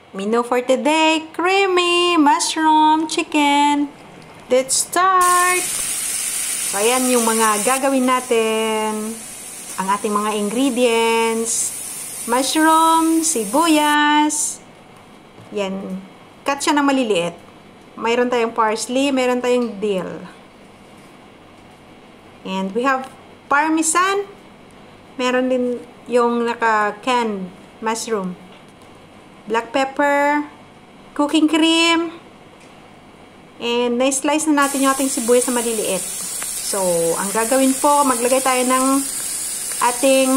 Menu for today, creamy mushroom chicken. Let's start! So, ayan yung mga gagawin natin. Ang ating mga ingredients. Mushroom, sibuyas. Yan. Cut siya ng maliliit. Mayroon tayong parsley, mayroon tayong dill. And we have parmesan. Meron din yung naka-canned mushroom. Black pepper, cooking cream, and na-slice na natin yung ating sibuyas na maliliit. So, ang gagawin po, maglagay tayo ng ating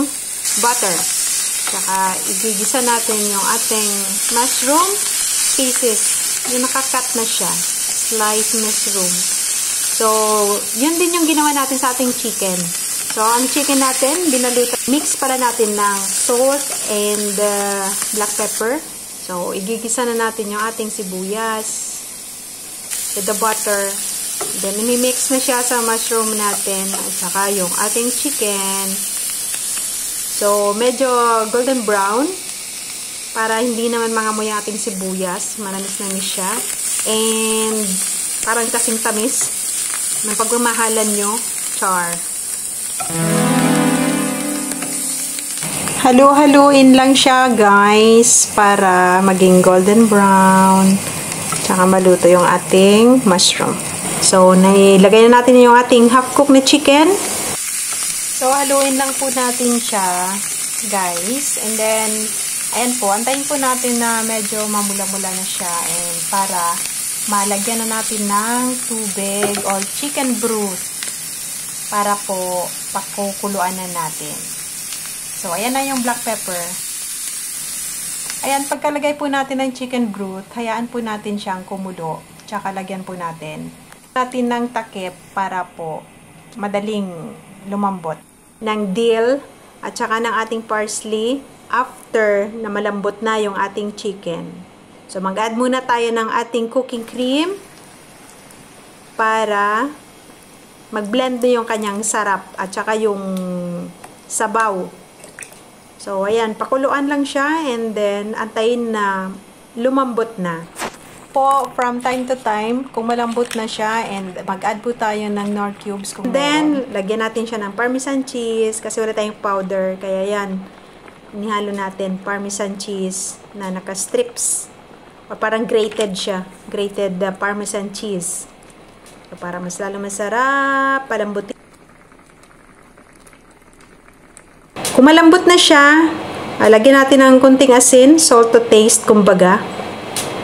butter. Tsaka, igigisa natin yung ating mushroom pieces. Yung nakakat na siya. Sliced mushroom. So, yun din yung ginawa natin sa ating chicken. So, ang chicken natin, binalutan. Mix pala natin ng salt and black pepper. So, igigisa na natin yung ating sibuyas with the butter. Then, imimix na siya sa mushroom natin at saka yung ating chicken. So, medyo golden brown para hindi naman mangamoy ang ating sibuyas. Manamis-namis siya. And, parang kasing tamis ng pagmamahalan nyo. Char. Halu-haluin lang siya, guys, para maging golden brown. Tsaka maluto yung ating mushroom. So, nailagay na natin yung ating half-cook na chicken. So, haluin lang po natin siya, guys. And then, ayan po, antayin po natin na medyo mamula-mula na siya. And para malagyan na natin ng tubig or chicken broth. Para po, pakukuluan na natin. So, ayan na yung black pepper. Ayan, pagkalagay po natin ng chicken broth, hayaan po natin siyang kumulo. Tsaka lagyan po natin ng takip para po madaling lumambot. Ng dill at saka ng ating parsley after na malambot na yung ating chicken. So, mag-add muna tayo ng ating cooking cream para mag-blend na yung kanyang sarap at saka yung sabaw. So, ayan, pakuluan lang siya and then antayin na lumambot na. Po, from time to time, kung malambot na siya and mag-add po tayo ng Knorr cubes. Then, lagyan natin siya ng parmesan cheese kasi wala tayong powder. Kaya yan, inihalo natin parmesan cheese na naka-strips. O parang grated siya. Grated parmesan cheese. So, para mas lalo masarap, palambutin. Kung malambot na siya, lagyan natin ng kunting asin, salt to taste, kumbaga.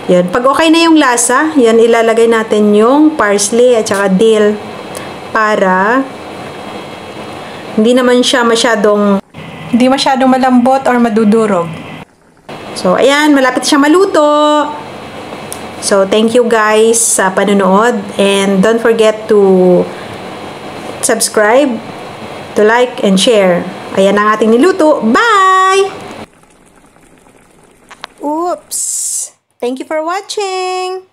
Yan. Pag okay na yung lasa, yan ilalagay natin yung parsley at saka dill para hindi naman siya masyadong malambot or madudurog. So, ayan, malapit siya maluto. So, thank you guys sa panonood and don't forget to subscribe, to like and share. Ayan ang ating niluto. Bye! Oops! Thank you for watching!